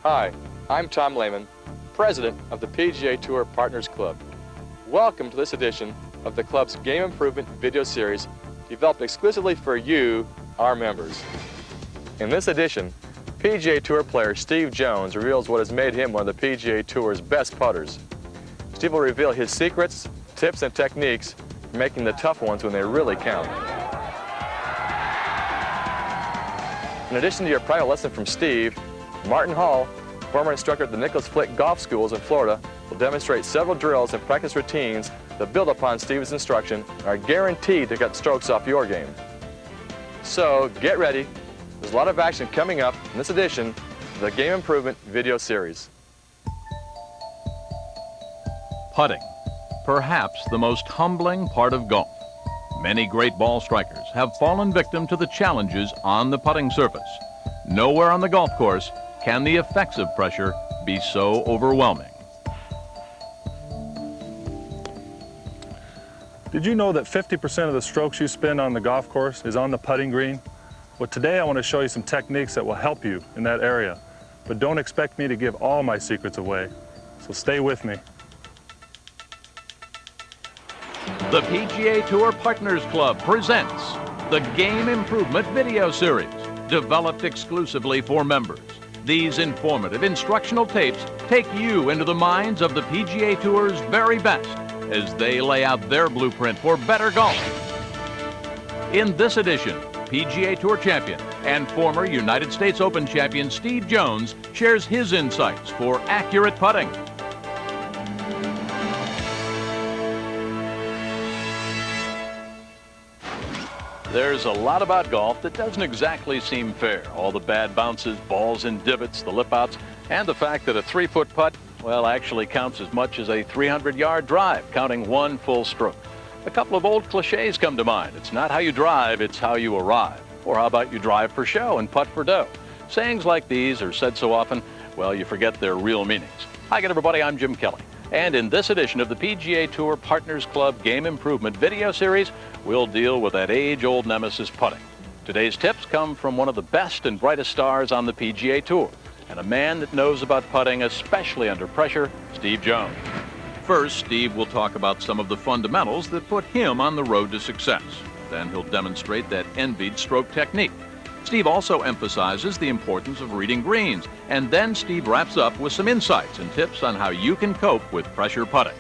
Hi, I'm Tom Lehman, President of the PGA Tour Partners Club. Welcome to this edition of the club's Game Improvement video series developed exclusively for you, our members. In this edition, PGA Tour player Steve Jones reveals what has made him one of the PGA Tour's best putters. Steve will reveal his secrets, tips, and techniques for making the tough ones when they really count. In addition to your private lesson from Steve, Martin Hall, former instructor at the Nicholas Flick Golf Schools in Florida, will demonstrate several drills and practice routines that build upon Steve's instruction and are guaranteed to get strokes off your game. So get ready. There's a lot of action coming up in this edition of the Game Improvement video series. Putting, perhaps the most humbling part of golf. Many great ball strikers have fallen victim to the challenges on the putting surface. Nowhere on the golf course can the effects of pressure be so overwhelming. Did you know that 50% of the strokes you spend on the golf course is on the putting green? Well, today I want to show you some techniques that will help you in that area. But don't expect me to give all my secrets away. So stay with me. The PGA Tour Partners Club presents the Game Improvement video series, developed exclusively for members. These informative instructional tapes take you into the minds of the PGA Tour's very best as they lay out their blueprint for better golf. In this edition, PGA Tour champion and former United States Open champion Steve Jones shares his insights for accurate putting. There's a lot about golf that doesn't exactly seem fair. All the bad bounces, balls in divots, the lip outs, and the fact that a 3-foot putt, well, actually counts as much as a 300-yard drive, counting one full stroke. A couple of old cliches come to mind. It's not how you drive, it's how you arrive. Or how about you drive for show and putt for dough? Sayings like these are said so often, well, you forget their real meanings. Hi again, everybody. I'm Jim Kelly. And in this edition of the PGA Tour Partners Club Game Improvement video series, we'll deal with that age-old nemesis, putting. Today's tips come from one of the best and brightest stars on the PGA Tour, and a man that knows about putting, especially under pressure, Steve Jones. First, Steve will talk about some of the fundamentals that put him on the road to success. Then he'll demonstrate that envied stroke technique. Steve also emphasizes the importance of reading greens, and then Steve wraps up with some insights and tips on how you can cope with pressure putting.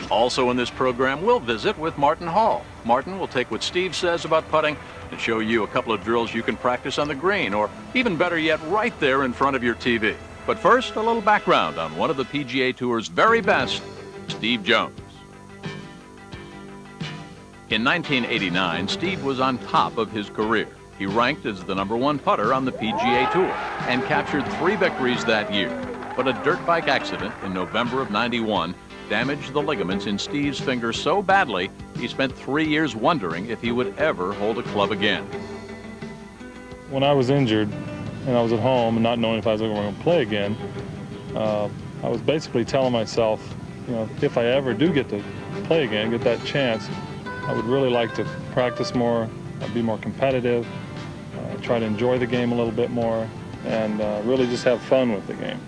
Also in this program, we'll visit with Martin Hall. Martin will take what Steve says about putting and show you a couple of drills you can practice on the green, or even better yet, right there in front of your TV. But first, a little background on one of the PGA Tour's very best, Steve Jones. In 1989, Steve was on top of his career. He ranked as the #1 putter on the PGA Tour and captured 3 victories that year. But a dirt bike accident in November of '91 damaged the ligaments in Steve's finger so badly, he spent 3 years wondering if he would ever hold a club again. When I was injured and I was at home and not knowing if I was ever going to play again, I was basically telling myself, you know, if I ever do get to play again, get that chance, I would really like to practice more, be more competitive, try to enjoy the game a little bit more, and really just have fun with the game.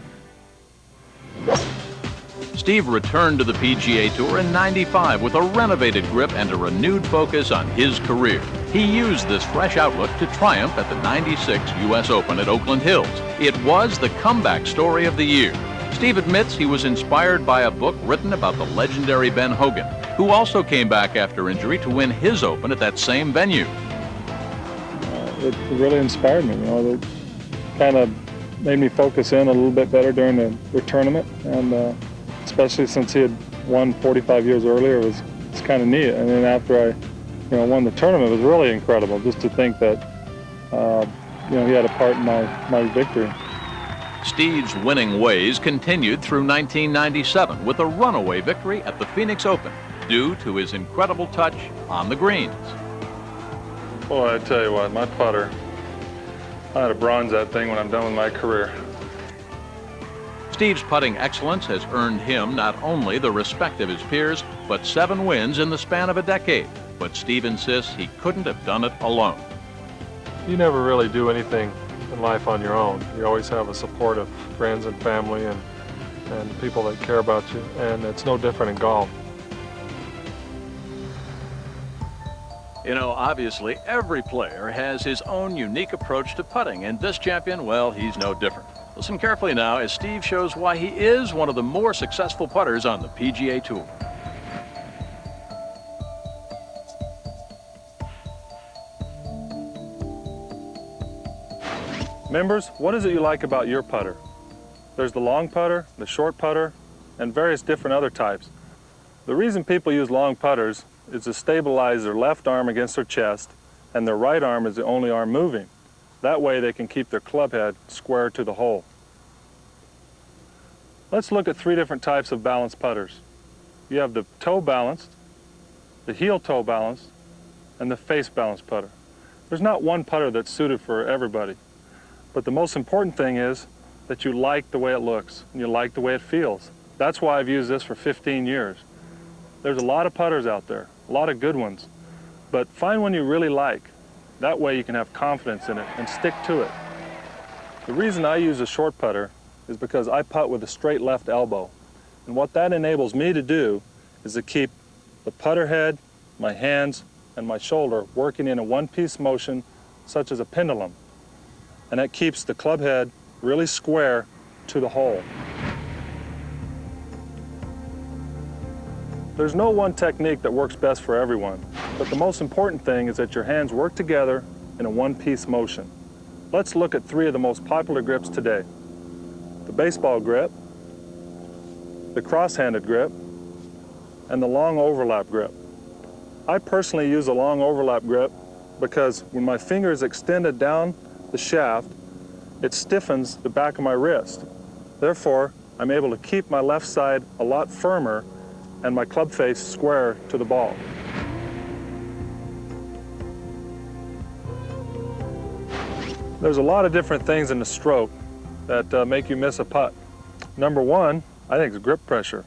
Steve returned to the PGA Tour in '95 with a renovated grip and a renewed focus on his career. He used this fresh outlook to triumph at the '96 U.S. Open at Oakland Hills. It was the comeback story of the year. Steve admits he was inspired by a book written about the legendary Ben Hogan, who also came back after injury to win his Open at that same venue. It really inspired me. You know, it kind of made me focus in a little bit better during the tournament, and especially since he had won 45 years earlier, it's kind of neat. And then after I, won the tournament, it was really incredible just to think that, he had a part in my victory. Steve's winning ways continued through 1997 with a runaway victory at the Phoenix Open due to his incredible touch on the greens. Boy, I tell you what, my putter, I ought to bronze that thing when I'm done with my career. Steve's putting excellence has earned him not only the respect of his peers, but 7 wins in the span of a decade. But Steve insists he couldn't have done it alone. You never really do anything in life on your own. You always have a support of friends and family and people that care about you, and it's no different in golf. You know, obviously, every player has his own unique approach to putting, and this champion, well, he's no different. Listen carefully now as Steve shows why he is one of the more successful putters on the PGA Tour. Members, what is it you like about your putter? There's the long putter, the short putter, and various different other types. The reason people use long putters is to stabilize their left arm against their chest, and their right arm is the only arm moving. That way they can keep their club head square to the hole. Let's look at 3 different types of balanced putters. You have the toe balanced, the heel toe balanced, and the face balanced putter. There's not one putter that's suited for everybody. But the most important thing is that you like the way it looks and you like the way it feels. That's why I've used this for 15 years. There's a lot of putters out there, a lot of good ones, but find one you really like. That way you can have confidence in it and stick to it. The reason I use a short putter is because I putt with a straight left elbow. And what that enables me to do is to keep the putter head, my hands, and my shoulder working in a one-piece motion such as a pendulum. And that keeps the club head really square to the hole. There's no one technique that works best for everyone, but the most important thing is that your hands work together in a one-piece motion. Let's look at 3 of the most popular grips today. The baseball grip, the cross-handed grip, and the long overlap grip. I personally use a long overlap grip because when my finger is extended down the shaft, it stiffens the back of my wrist. Therefore, I'm able to keep my left side a lot firmer and my club face square to the ball. There's a lot of different things in the stroke that make you miss a putt. Number 1, I think, is grip pressure.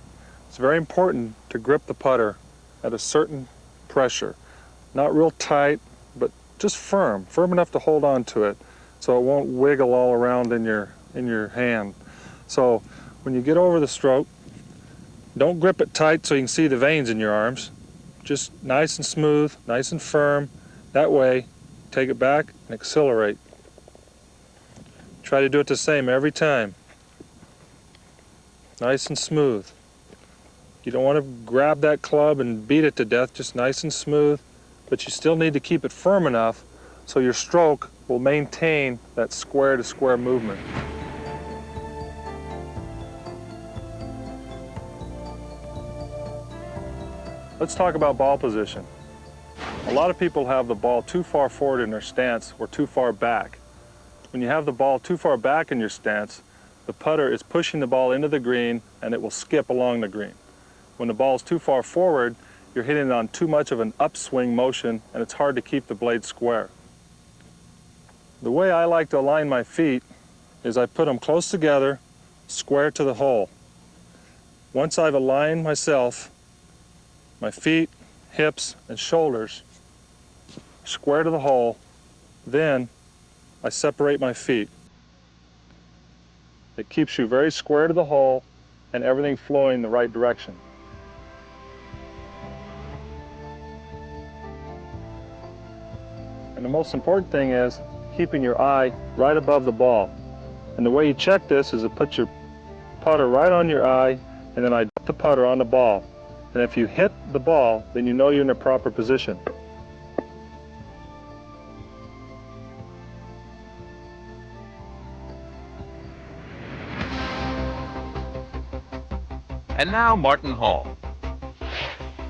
It's very important to grip the putter at a certain pressure. Not real tight, but just firm enough to hold on to it so it won't wiggle all around in your hand. So when you get over the stroke, don't grip it tight so you can see the veins in your arms. Just nice and smooth, nice and firm. That way, take it back and accelerate. Try to do it the same every time. Nice and smooth. You don't want to grab that club and beat it to death, just nice and smooth, but you still need to keep it firm enough so your stroke will maintain that square to square movement. Let's talk about ball position. A lot of people have the ball too far forward in their stance or too far back. When you have the ball too far back in your stance, the putter is pushing the ball into the green and it will skip along the green. When the ball is too far forward, you're hitting it on too much of an upswing motion and it's hard to keep the blade square. The way I like to align my feet is I put them close together, square to the hole. Once I've aligned myself, my feet, hips, and shoulders square to the hole, then I separate my feet. It keeps you very square to the hole and everything flowing in the right direction. And the most important thing is keeping your eye right above the ball. And the way you check this is to put your putter right on your eye and then I put the putter on the ball. And if you hit the ball, then you know you're in the proper position. And now Martin Hall.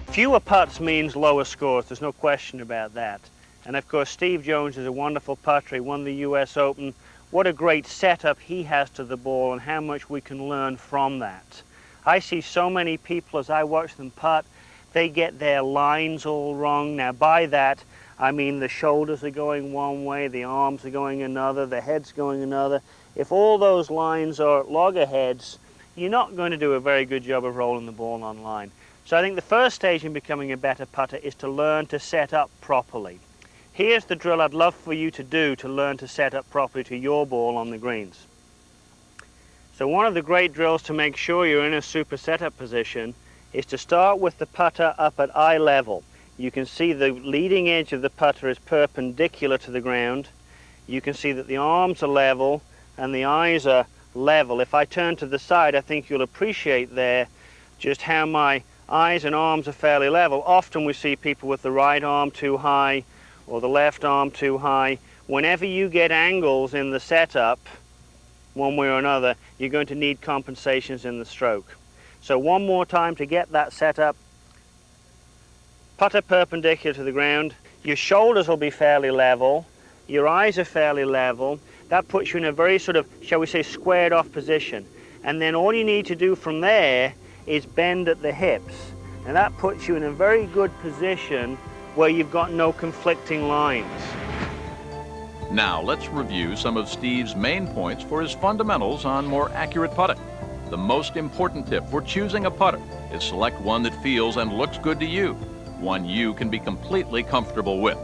Fewer putts means lower scores, there's no question about that. And of course Steve Jones is a wonderful putter, he won the US Open. What a great setup he has to the ball and how much we can learn from that. I see so many people as I watch them putt, they get their lines all wrong. Now by that, I mean the shoulders are going one way, the arms are going another, the head's going another. If all those lines are loggerheads, you're not going to do a very good job of rolling the ball on line. So I think the first stage in becoming a better putter is to learn to set up properly. Here's the drill I'd love for you to do to learn to set up properly to your ball on the greens. So one of the great drills to make sure you're in a super setup position is to start with the putter up at eye level. You can see the leading edge of the putter is perpendicular to the ground. You can see that the arms are level and the eyes are level. If I turn to the side, I think you'll appreciate there just how my eyes and arms are fairly level. Often we see people with the right arm too high or the left arm too high. Whenever you get angles in the setup, one way or another, you're going to need compensations in the stroke. So one more time to get that set up. Putter perpendicular to the ground. Your shoulders will be fairly level. Your eyes are fairly level. That puts you in a very sort of, shall we say, squared off position. And then all you need to do from there is bend at the hips. And that puts you in a very good position where you've got no conflicting lines. Now let's review some of Steve's main points for his fundamentals on more accurate putting. The most important tip for choosing a putter is select one that feels and looks good to you, one you can be completely comfortable with.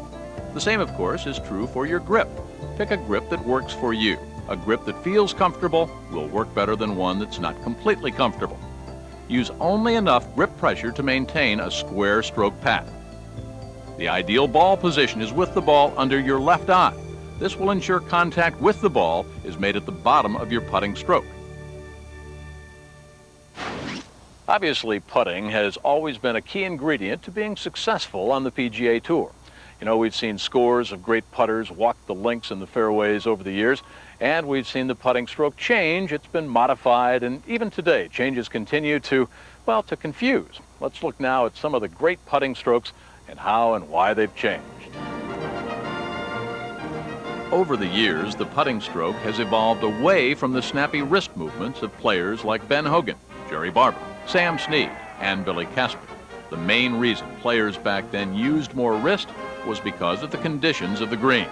The same, of course, is true for your grip. Pick a grip that works for you. A grip that feels comfortable will work better than one that's not completely comfortable. Use only enough grip pressure to maintain a square stroke path. The ideal ball position is with the ball under your left eye. This will ensure contact with the ball is made at the bottom of your putting stroke. Obviously, putting has always been a key ingredient to being successful on the PGA Tour. You know, we've seen scores of great putters walk the links and the fairways over the years, and we've seen the putting stroke change. It's been modified, and even today, changes continue to, well, to confuse. Let's look now at some of the great putting strokes and how and why they've changed. Over the years, the putting stroke has evolved away from the snappy wrist movements of players like Ben Hogan, Jerry Barber, Sam Snead, and Billy Casper. The main reason players back then used more wrist was because of the conditions of the greens.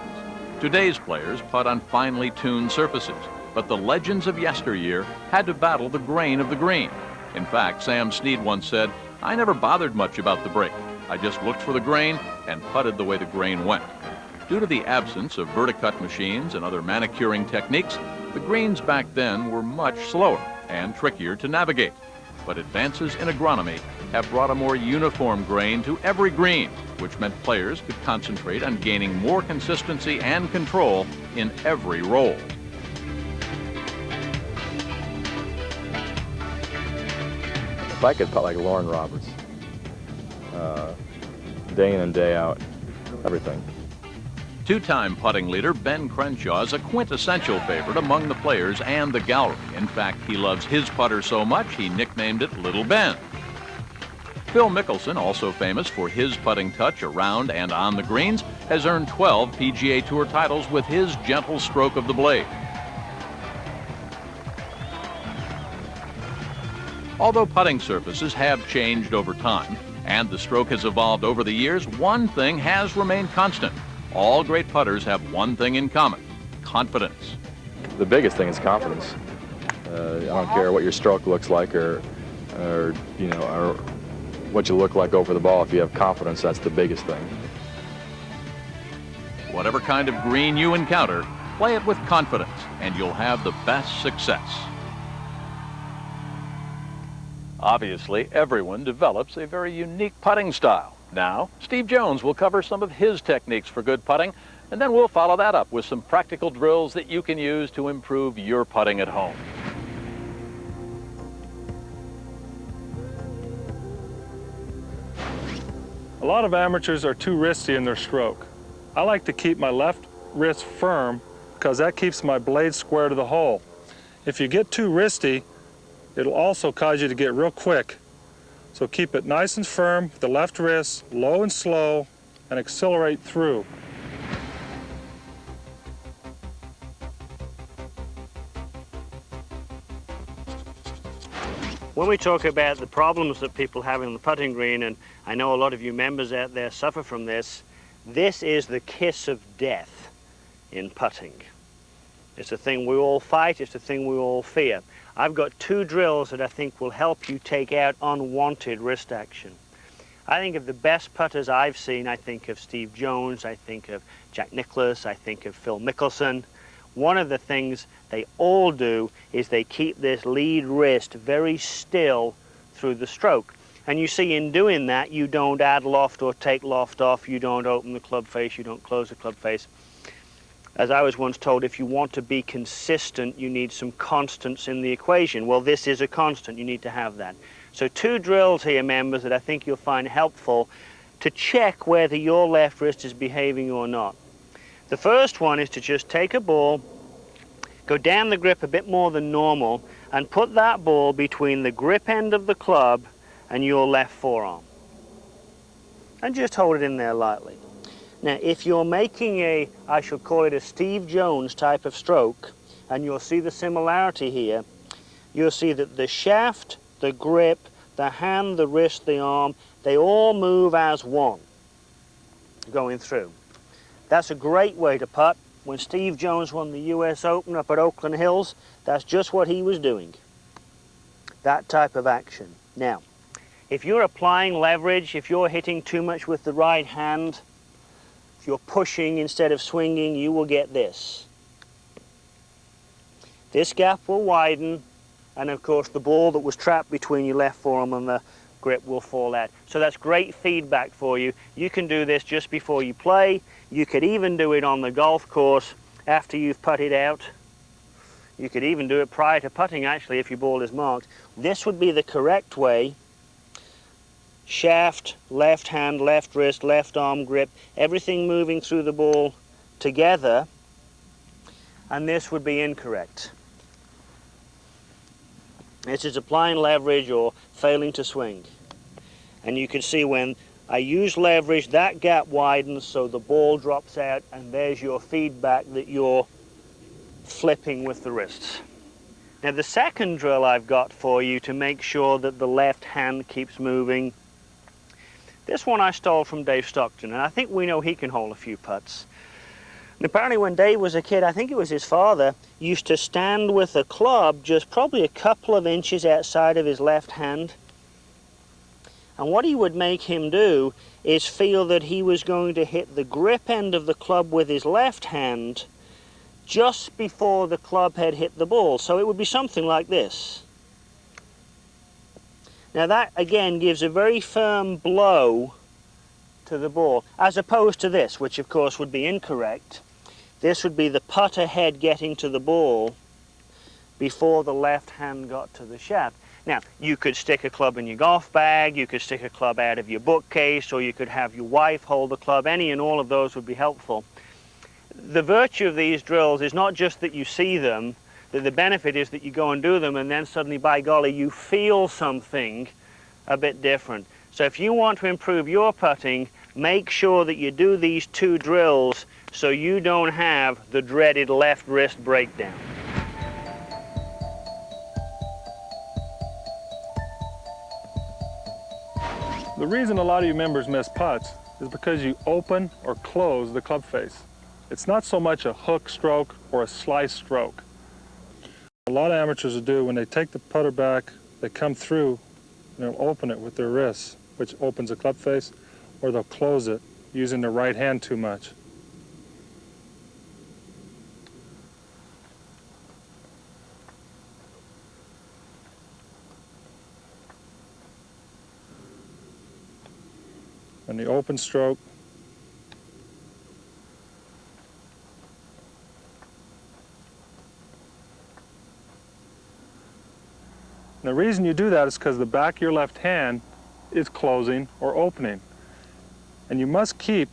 Today's players putt on finely tuned surfaces, but the legends of yesteryear had to battle the grain of the green. In fact, Sam Snead once said, "I never bothered much about the break. I just looked for the grain and putted the way the grain went." Due to the absence of verticut machines and other manicuring techniques, the greens back then were much slower and trickier to navigate. But advances in agronomy have brought a more uniform grain to every green, which meant players could concentrate on gaining more consistency and control in every roll. If I could putt like Lauren Roberts, day in and day out, everything. Two-time putting leader Ben Crenshaw is a quintessential favorite among the players and the gallery. In fact, he loves his putter so much he nicknamed it Little Ben. Phil Mickelson, also famous for his putting touch around and on the greens, has earned 12 PGA Tour titles with his gentle stroke of the blade. Although putting surfaces have changed over time and the stroke has evolved over the years, one thing has remained constant. All great putters have one thing in common: confidence. The biggest thing is confidence. I don't care what your stroke looks like or you know, or what you look like over the ball. If you have confidence, that's the biggest thing. Whatever kind of green you encounter, play it with confidence and you'll have the best success. Obviously, everyone develops a very unique putting style. Now, Steve Jones will cover some of his techniques for good putting, and then we'll follow that up with some practical drills that you can use to improve your putting at home. A lot of amateurs are too wristy in their stroke. I like to keep my left wrist firm because that keeps my blade square to the hole. If you get too wristy, it'll also cause you to get real quick. So keep it nice and firm with the left wrist, low and slow, and accelerate through. When we talk about the problems that people have in the putting green, and I know a lot of you members out there suffer from this is the kiss of death in putting. It's a thing we all fight, it's a thing we all fear. I've got two drills that I think will help you take out unwanted wrist action. I think of the best putters I've seen. I think of Steve Jones, I think of Jack Nicklaus, I think of Phil Mickelson. One of the things they all do is they keep this lead wrist very still through the stroke. And you see in doing that, you don't add loft or take loft off, you don't open the club face, you don't close the club face. As I was once told, if you want to be consistent, you need some constants in the equation. Well, this is a constant, you need to have that. So 2 drills here, members, that I think you'll find helpful to check whether your left wrist is behaving or not. The first one is to just take a ball, go down the grip a bit more than normal, and put that ball between the grip end of the club and your left forearm. And just hold it in there lightly. Now, if you're making a, I shall call it a Steve Jones type of stroke, and you'll see the similarity here, you'll see that the shaft, the grip, the hand, the wrist, the arm, they all move as one going through. That's a great way to putt. When Steve Jones won the US Open up at Oakland Hills, that's just what he was doing. That type of action. Now, if you're applying leverage, if you're hitting too much with the right hand, if you're pushing instead of swinging, you will get this. This gap will widen, and of course the ball that was trapped between your left forearm and the grip will fall out. So that's great feedback for you. You can do this just before you play. You could even do it on the golf course after you've putted out. You could even do it prior to putting, actually, if your ball is marked. This would be the correct way. Shaft, left hand, left wrist, left arm grip, everything moving through the ball together, and this would be incorrect. This is applying leverage or failing to swing. And you can see when I use leverage, that gap widens so the ball drops out, and there's your feedback that you're flipping with the wrists. Now the second drill I've got for you to make sure that the left hand keeps moving, this one I stole from Dave Stockton, and I think we know he can hold a few putts. And apparently when Dave was a kid, I think it was his father, used to stand with a club just probably a couple of inches outside of his left hand. And what he would make him do is feel that he was going to hit the grip end of the club with his left hand just before the club head hit the ball. So it would be something like this. Now that again gives a very firm blow to the ball, as opposed to this, which of course would be incorrect. This would be the putter head getting to the ball before the left hand got to the shaft. Now, you could stick a club in your golf bag, you could stick a club out of your bookcase, or you could have your wife hold the club. Any and all of those would be helpful. The virtue of these drills is not just that you see them, that the benefit is that you go and do them and then suddenly, by golly, you feel something a bit different. So if you want to improve your putting, make sure that you do these 2 drills so you don't have the dreaded left wrist breakdown. The reason a lot of you members miss putts is because you open or close the club face. It's not so much a hook stroke or a slice stroke. A lot of amateurs will do when they take the putter back, they come through and they'll open it with their wrists, which opens the club face, or they'll close it using their right hand too much. And the open stroke, and the reason you do that is because the back of your left hand is closing or opening. And you must keep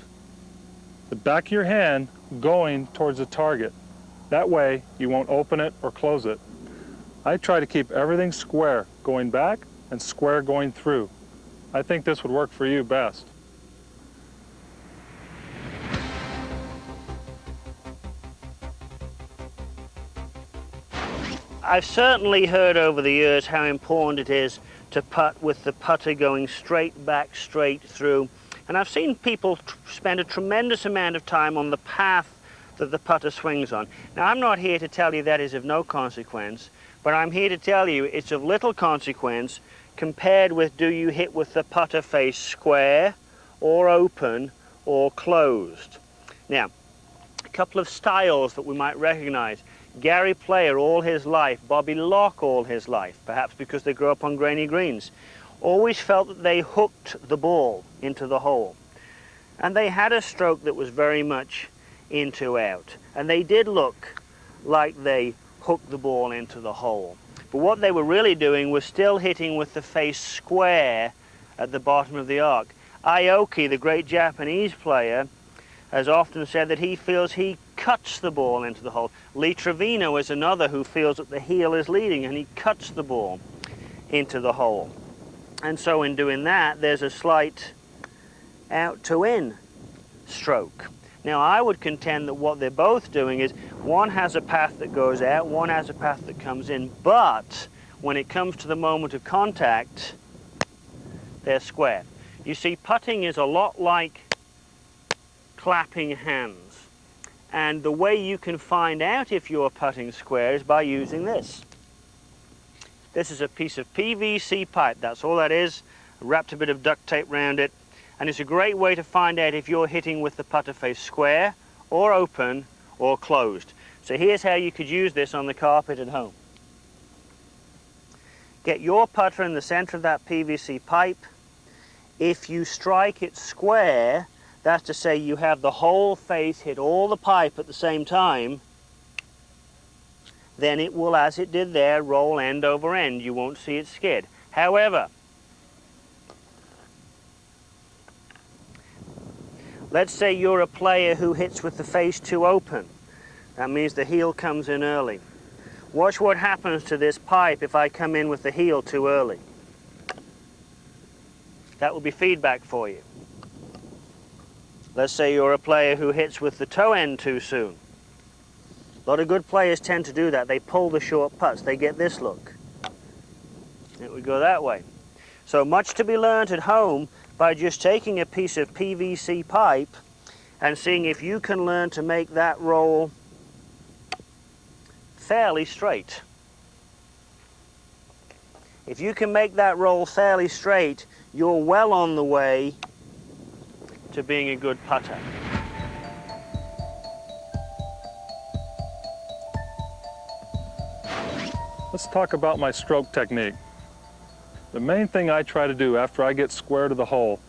the back of your hand going towards the target. That way you won't open it or close it. I try to keep everything square going back and square going through. I think this would work for you best. I've certainly heard over the years how important it is to putt with the putter going straight back, straight through. And I've seen people spend a tremendous amount of time on the path that the putter swings on. Now, I'm not here to tell you that is of no consequence, but I'm here to tell you it's of little consequence compared with do you hit with the putter face square or open or closed. Now, a couple of styles that we might recognize. Gary Player all his life, Bobby Locke all his life, perhaps because they grew up on grainy greens, always felt that they hooked the ball into the hole. And they had a stroke that was very much in to out. And they did look like they hooked the ball into the hole. But what they were really doing was still hitting with the face square at the bottom of the arc. Aoki, the great Japanese player, has often said that he feels he cuts the ball into the hole. Lee Trevino is another who feels that the heel is leading and he cuts the ball into the hole. And so in doing that, there's a slight out to in stroke. Now I would contend that what they're both doing is one has a path that goes out, one has a path that comes in, but when it comes to the moment of contact, they're square. You see, putting is a lot like clapping hands, and the way you can find out if you're putting square is by using this. This is a piece of PVC pipe, that's all that is. I wrapped a bit of duct tape around it, and it's a great way to find out if you're hitting with the putter face square or open or closed. So here's how you could use this on the carpet at home. Get your putter in the center of that PVC pipe. If you strike it square, that's to say you have the whole face hit all the pipe at the same time, then it will, as it did there, roll end over end. You won't see it skid. However, let's say you're a player who hits with the face too open. That means the heel comes in early. Watch what happens to this pipe if I come in with the heel too early. That will be feedback for you. Let's say you're a player who hits with the toe end too soon. A lot of good players tend to do that. They pull the short putts. They get this look. It would go that way. So much to be learned at home by just taking a piece of PVC pipe and seeing if you can learn to make that roll fairly straight. If you can make that roll fairly straight, you're well on the way to being a good putter. Let's talk about my stroke technique. The main thing I try to do after I get square to the hole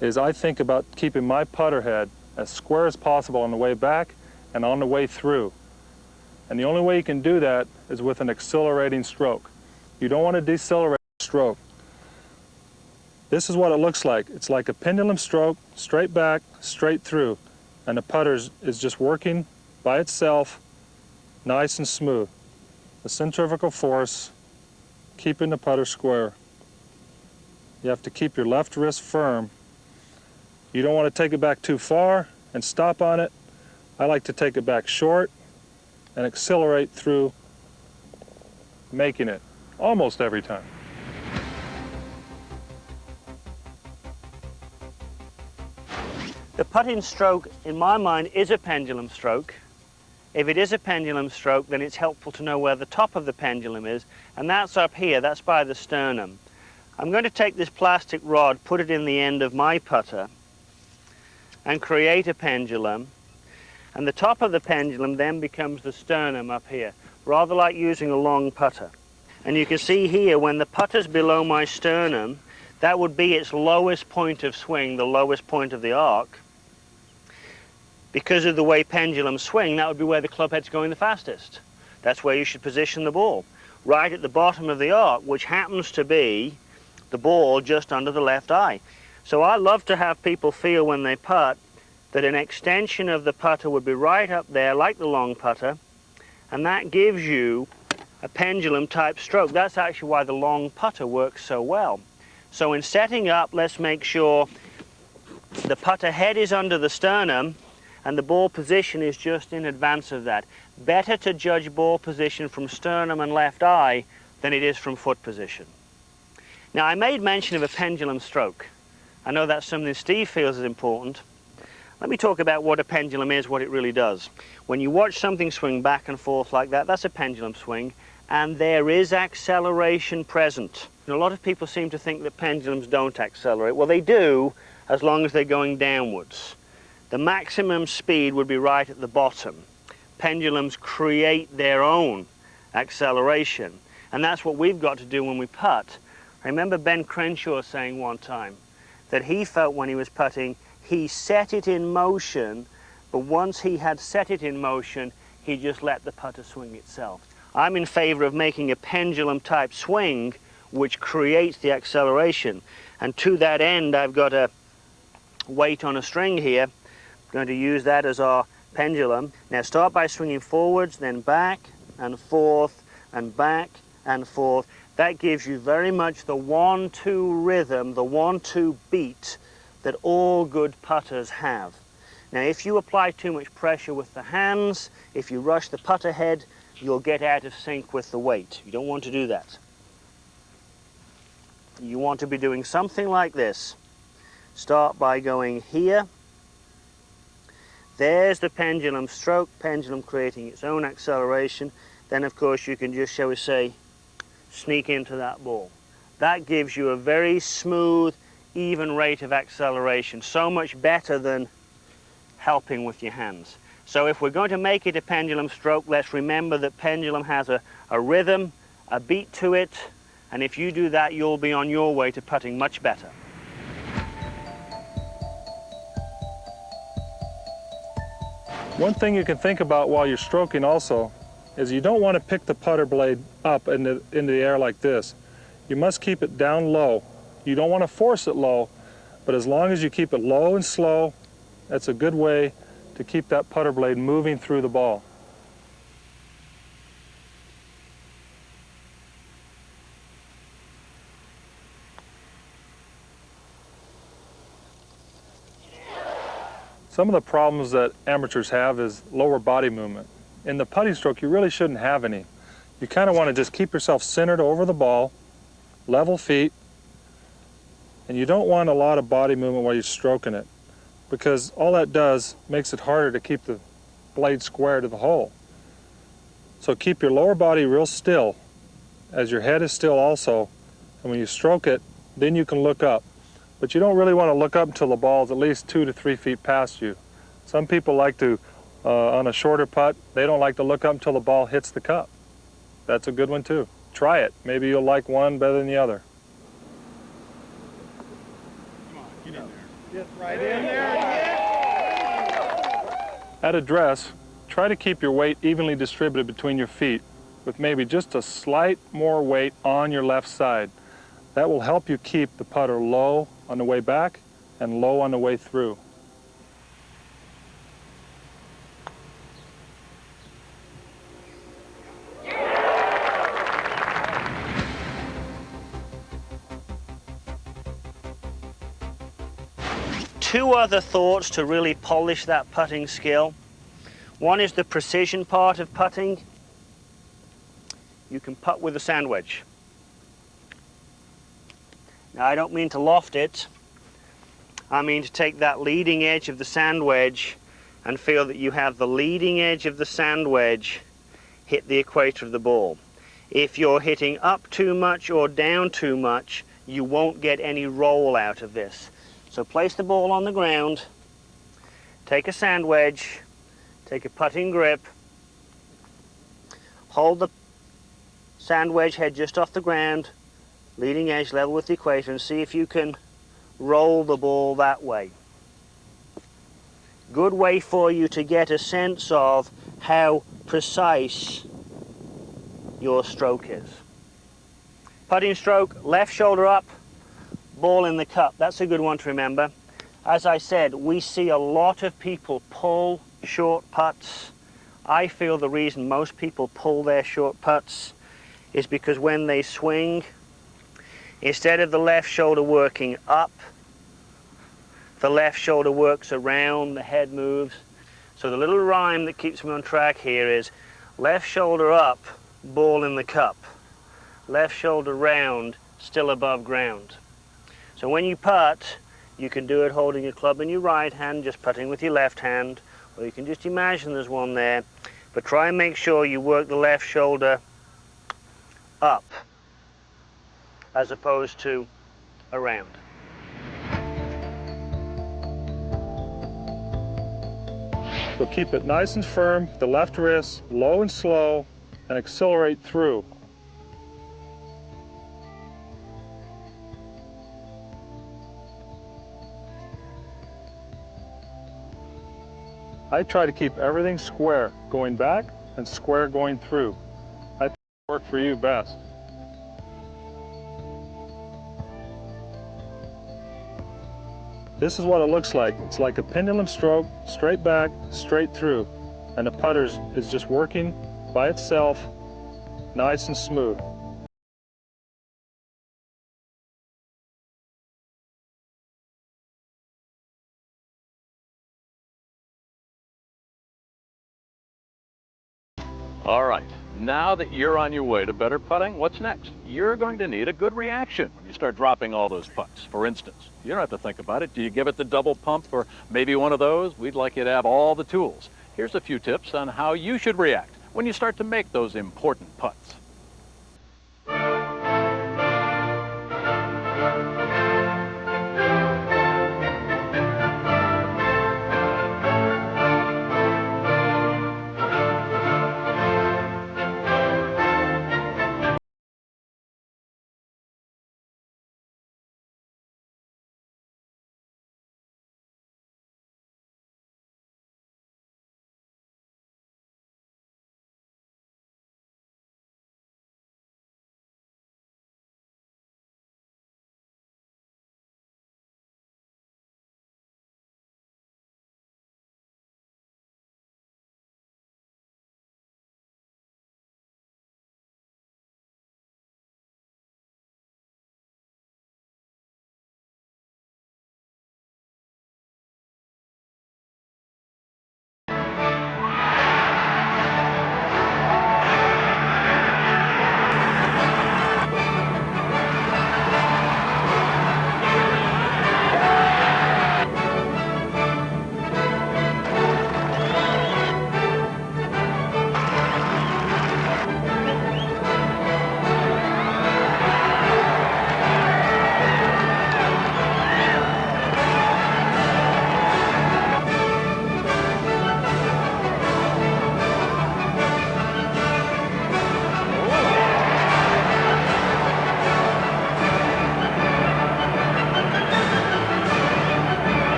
is I think about keeping my putter head as square as possible on the way back and on the way through. And the only way you can do that is with an accelerating stroke. You don't want to decelerate the stroke. This is what it looks like. It's like a pendulum stroke, straight back, straight through. And the putter is just working by itself, nice and smooth. The centrifugal force, keeping the putter square. You have to keep your left wrist firm. You don't want to take it back too far and stop on it. I like to take it back short and accelerate through, making it almost every time. The putting stroke, in my mind, is a pendulum stroke. If it is a pendulum stroke, then it's helpful to know where the top of the pendulum is, and that's up here, that's by the sternum. I'm going to take this plastic rod, put it in the end of my putter, and create a pendulum, and the top of the pendulum then becomes the sternum up here, rather like using a long putter. And you can see here, when the putter's below my sternum, that would be its lowest point of swing, the lowest point of the arc. Because of the way pendulums swing, that would be where the club head's going the fastest. That's where you should position the ball, right at the bottom of the arc, which happens to be the ball just under the left eye. So I love to have people feel when they putt that an extension of the putter would be right up there, like the long putter, and that gives you a pendulum type stroke. That's actually why the long putter works so well. So in setting up, let's make sure the putter head is under the sternum and the ball position is just in advance of that. Better to judge ball position from sternum and left eye than it is from foot position. Now, I made mention of a pendulum stroke. I know that's something Steve feels is important. Let me talk about what a pendulum is, what it really does. When you watch something swing back and forth like that, that's a pendulum swing, and there is acceleration present. And a lot of people seem to think that pendulums don't accelerate. Well, they do, as long as they're going downwards. The maximum speed would be right at the bottom. Pendulums create their own acceleration, and that's what we've got to do when we putt. I remember Ben Crenshaw saying one time that he felt when he was putting, he set it in motion, but once he had set it in motion, he just let the putter swing itself. I'm in favor of making a pendulum type swing which creates the acceleration, and to that end I've got a weight on a string here. I'm going to use that as our pendulum. Now start by swinging forwards, then back and forth and back and forth. That gives you very much the 1-2 rhythm, the 1-2 beat that all good putters have. Now if you apply too much pressure with the hands, if you rush the putter head, you'll get out of sync with the weight. You don't want to do that. You want to be doing something like this. Start by going here. There's the pendulum stroke, pendulum creating its own acceleration. Then of course you can just, shall we say, sneak into that ball. That gives you a very smooth, even rate of acceleration, so much better than helping with your hands. So if we're going to make it a pendulum stroke, let's remember that pendulum has a rhythm, a beat to it, and if you do that, you'll be on your way to putting much better. One thing you can think about while you're stroking also is you don't want to pick the putter blade up into the air like this. You must keep it down low. You don't want to force it low, but as long as you keep it low and slow, that's a good way to keep that putter blade moving through the ball. Some of the problems that amateurs have is lower body movement. In the putting stroke, you really shouldn't have any. You kind of want to just keep yourself centered over the ball, level feet, and you don't want a lot of body movement while you're stroking it, because all that does makes it harder to keep the blade square to the hole. So keep your lower body real still, as your head is still also, and when you stroke it, then you can look up. But you don't really want to look up until the ball is at least 2 to 3 feet past you. Some people like to, on a shorter putt, they don't like to look up until the ball hits the cup. That's a good one too. Try it. Maybe you'll like one better than the other. Come on, get in there. Get right in there. At address, try to keep your weight evenly distributed between your feet, with maybe just a slight more weight on your left side. That will help you keep the putter low on the way back and low on the way through. Two other thoughts to really polish that putting skill. One is the precision part of putting. You can putt with a sand wedge. Now, I don't mean to loft it. I mean to take that leading edge of the sand wedge and feel that you have the leading edge of the sand wedge hit the equator of the ball. If you're hitting up too much or down too much, you won't get any roll out of this. So place the ball on the ground, take a sand wedge, take a putting grip, hold the sand wedge head just off the ground, leading edge level with the equator, and see if you can roll the ball that way. Good way for you to get a sense of how precise your stroke is. Putting stroke, left shoulder up, ball in the cup. That's a good one to remember. As I said, we see a lot of people pull short putts. I feel the reason most people pull their short putts is because when they swing, instead of the left shoulder working up, the left shoulder works around, the head moves. So the little rhyme that keeps me on track here is left shoulder up, ball in the cup. Left shoulder round, still above ground. So when you putt, you can do it holding your club in your right hand, just putting with your left hand, or you can just imagine there's one there. But try and make sure you work the left shoulder up. as opposed to around. So keep it nice and firm, the left wrist, low and slow, and accelerate through. I try to keep everything square going back and square going through. I think it'll work for you best. This is what it looks like. It's like a pendulum stroke, straight back, straight through. And the putter is just working by itself, nice and smooth. All right, now that you're on your way to better putting, what's next? You're going to need a good reaction when you start dropping all those putts. For instance, you don't have to think about it. Do you give it the double pump or maybe one of those? We'd like you to have all the tools. Here's a few tips on how you should react when you start to make those important putts.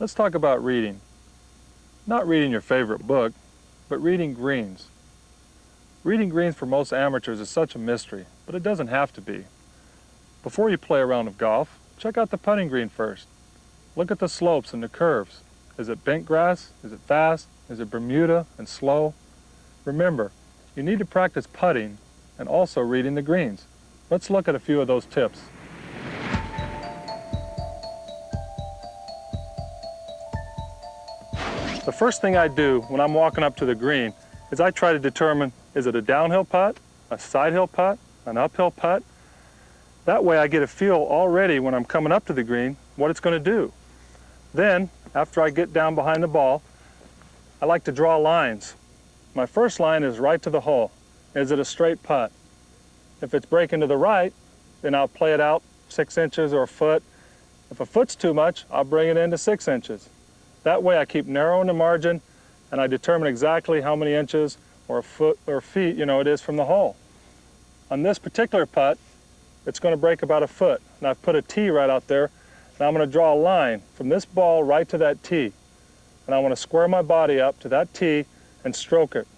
Let's talk about reading. Not reading your favorite book, but reading greens. Reading greens for most amateurs is such a mystery, but it doesn't have to be. Before you play a round of golf, check out the putting green first. Look at the slopes and the curves. Is it bent grass? Is it fast? Is it Bermuda and slow? Remember, you need to practice putting and also reading the greens. Let's look at a few of those tips. The first thing I do when I'm walking up to the green is I try to determine, is it a downhill putt, a side hill putt, an uphill putt? That way I get a feel already when I'm coming up to the green what it's going to do. Then, after I get down behind the ball, I like to draw lines. My first line is right to the hole. Is it a straight putt? If it's breaking to the right, then I'll play it out 6 inches or a foot. If a foot's too much, I'll bring it into 6 inches. That way I keep narrowing the margin and I determine exactly how many inches or a foot or feet, it is from the hole. On this particular putt, it's going to break about a foot. And I've put a tee right out there. Now I'm going to draw a line from this ball right to that tee. And I want to square my body up to that tee and stroke it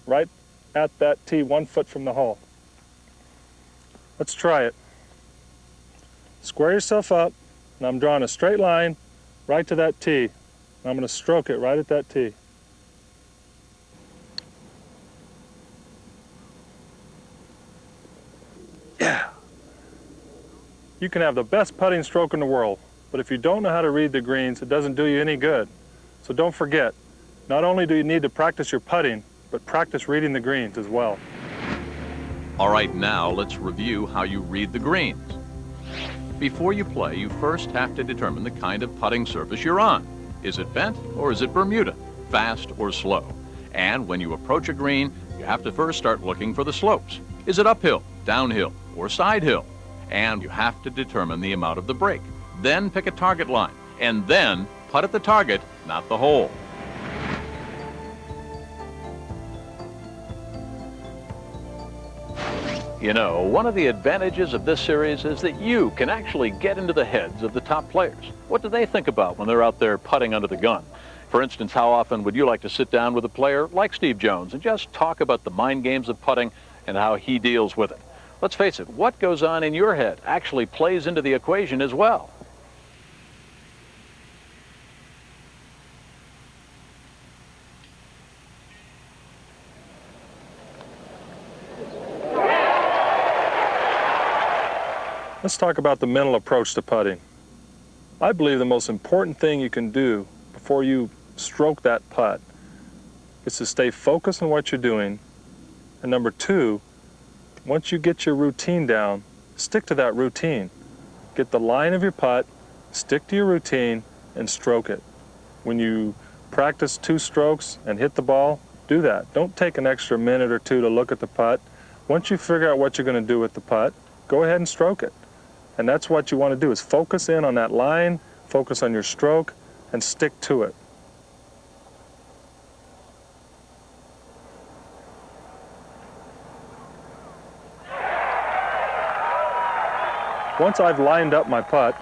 right at that tee 1 foot from the hole. Let's try it. Square yourself up, and I'm drawing a straight line right to that tee. And I'm going to stroke it right at that tee. Yeah. You can have the best putting stroke in the world, but if you don't know how to read the greens, it doesn't do you any good. So don't forget, not only do you need to practice your putting, but practice reading the greens as well. All right, now let's review how you read the greens. Before you play, you first have to determine the kind of putting surface you're on. Is it bent or is it Bermuda? Fast or slow? And when you approach a green, you have to first start looking for the slopes. Is it uphill, downhill, or side hill? And you have to determine the amount of the break. Then pick a target line, and then putt at the target, not the hole. You know, one of the advantages of this series is that you can actually get into the heads of the top players. What do they think about when they're out there putting under the gun? For instance, how often would you like to sit down with a player like Steve Jones and just talk about the mind games of putting and how he deals with it? Let's face it, what goes on in your head actually plays into the equation as well. Let's talk about the mental approach to putting. I believe the most important thing you can do before you stroke that putt is to stay focused on what you're doing. And number two, once you get your routine down, stick to that routine. Get the line of your putt, stick to your routine, and stroke it. When you practice 2 strokes and hit the ball, do that. Don't take an extra minute or 2 to look at the putt. Once you figure out what you're going to do with the putt, go ahead and stroke it. And that's what you want to do, is focus in on that line, focus on your stroke, and stick to it. Once I've lined up my putt,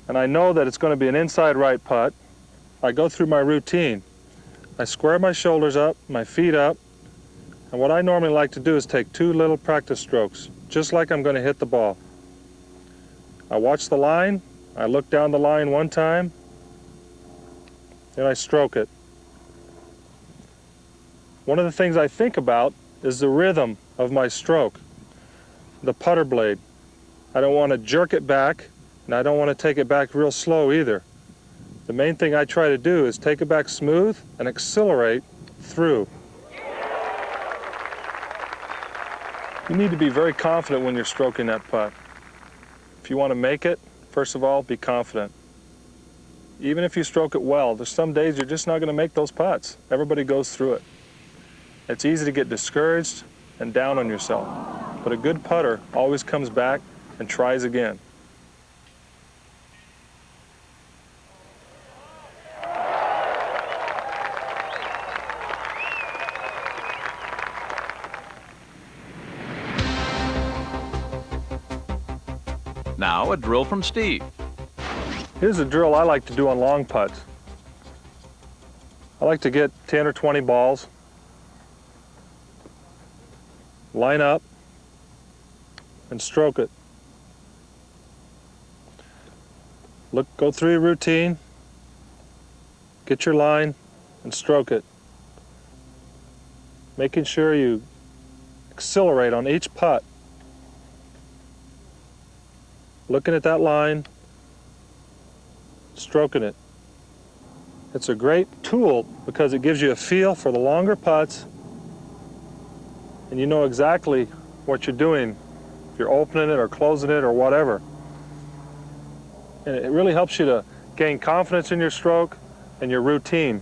and I know that it's going to be an inside right putt, I go through my routine. I square my shoulders up, my feet up, and what I normally like to do is take 2 little practice strokes, just like I'm going to hit the ball. I watch the line, I look down the line 1 time, and I stroke it. One of the things I think about is the rhythm of my stroke, the putter blade. I don't want to jerk it back, and I don't want to take it back real slow either. The main thing I try to do is take it back smooth and accelerate through. You need to be very confident when you're stroking that putt. If you want to make it, first of all, be confident. Even if you stroke it well, there's some days you're just not going to make those putts. Everybody goes through it. It's easy to get discouraged and down on yourself, but a good putter always comes back and tries again. Now a drill from Steve. Here's a drill I like to do on long putts. I like to get 10 or 20 balls, line up, and stroke it. Go through your routine, get your line, and stroke it. Making sure you accelerate on each putt. Looking at that line, stroking it. It's a great tool because it gives you a feel for the longer putts, and you know exactly what you're doing, if you're opening it or closing it or whatever. And it really helps you to gain confidence in your stroke and your routine.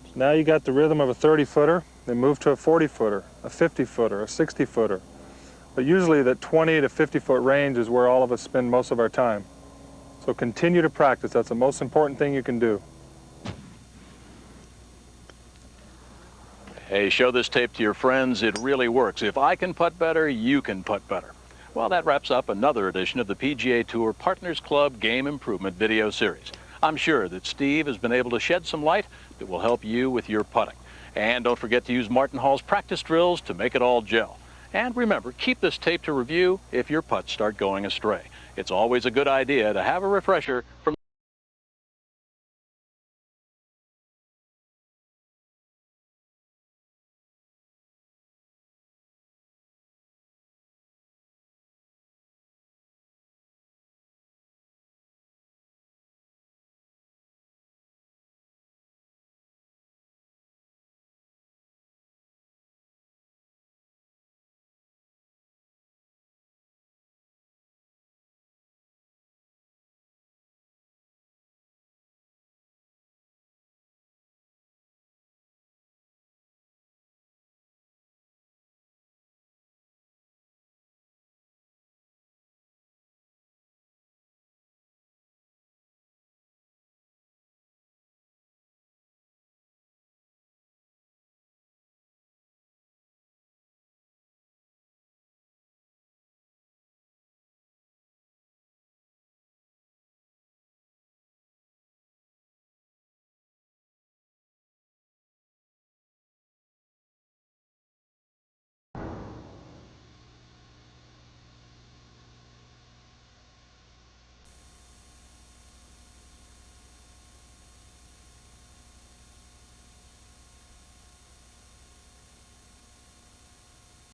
So now you got the rhythm of a 30-footer, then move to a 40-footer, a 50-footer, a 60-footer. But usually that 20 to 50-foot range is where all of us spend most of our time. So continue to practice. That's the most important thing you can do. Hey, show this tape to your friends. It really works. If I can putt better, you can putt better. Well, that wraps up another edition of the PGA Tour Partners Club Game Improvement video series. I'm sure that Steve has been able to shed some light that will help you with your putting. And don't forget to use Martin Hall's practice drills to make it all gel. And remember, keep this tape to review if your putts start going astray. It's always a good idea to have a refresher from